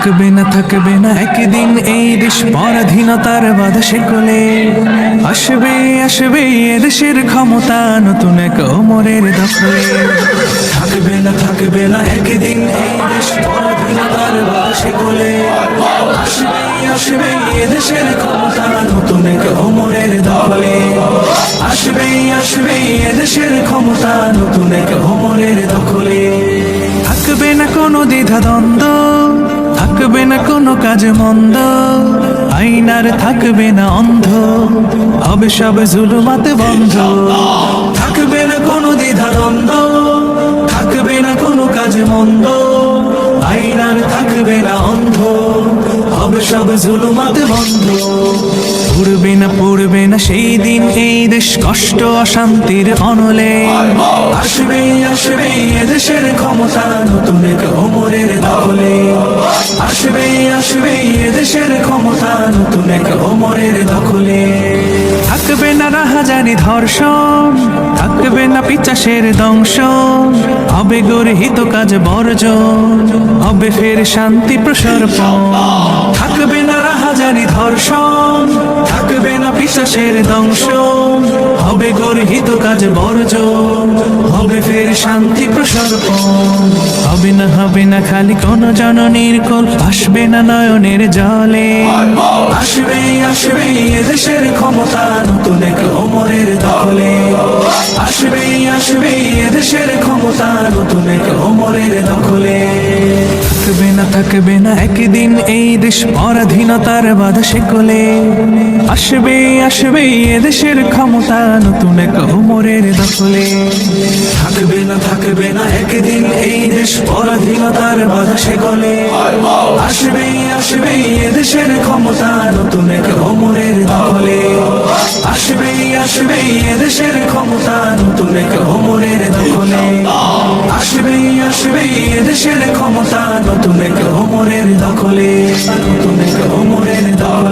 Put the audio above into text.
থাকবে না একদিন এই দেশ পরাধীনতার বাতাসে কোলে। আসবে আসবে এদেশের ক্ষমতা নতুন এক ওমরের দখলে। থাকবে না একদিন এই দেশ পরাধীনতার বাতাসে কোলে। আসবে আসবে এদেশের ক্ষমতা নতুন এক ওমরের দখলে। আসবে আসবে এদেশের ক্ষমতা নতুন এক ওমরের দখলে। থাকবে না কোনো দ্বিধা দ্বন্দ্ব, থাকবে না কোনো কাজে মন্দ, আইনার থাকবে না অন্ধ, হবে সব জুলুমাতে বন্ধ। থাকবে না কোনো দ্বিধা দ্বন্দ্ব, থাকবে না কোনো কাজে মন্দ, আইনার থাকবে না অন্ধ, হবে সব জুলুমাতে বন্ধ। পড়বে না সেই দিন এই দেশ কষ্ট অশান্তির অনলে। আসবে আসবে এদেশের ক্ষমতা নতুন এক ওমরের দখলে। আসবে আসবে এদেশের ক্ষমতা নতুন এক ওমরের দখলে। থাকবে না রাহাজানি ধর্ষণ, থাকবে না পিচাসের দংশন, হবে গর্হিত কাজ বর্জন, হবে ফের শান্তি প্রসর্পণ। থাকবে না রাহাজানি ধর্ষণ, থাকবে না পিচাসের দংশন, হবে গর্হিত কাজ বর্জন, হবে ফের শান্তি প্রসর্পণ। হবে না খালি কোন জননীর কোল, আসবে না নয়নের জলে। আসবে আসবে এদেশের ক্ষমতা নতুন এক ওমরের দখলে। আসবে আসবে এদেশের ক্ষমতা নতুন এক ওমরের দখলে। থাকবে না একদিন এই দেশ পরাধীনতার বাতাসে কোলে। আসবে আসবে এদেশের ক্ষমতা নতুন এক ওমরের দখলে। থাকবে না একদিন এই দেশ পরাধীনতার বাতাসে কোলে। আসবে আসবে এদেশের ক্ষমতা নতুন এক ওমরের দখলে। আসবে আসবে এদেশের ক্ষমতা নতুন এক ওমরের দখলে। আসবে আসবে এদেশের ক্ষমতা নতুন এক ওমরের দখলে। নতুন এক ওমরের দখলে।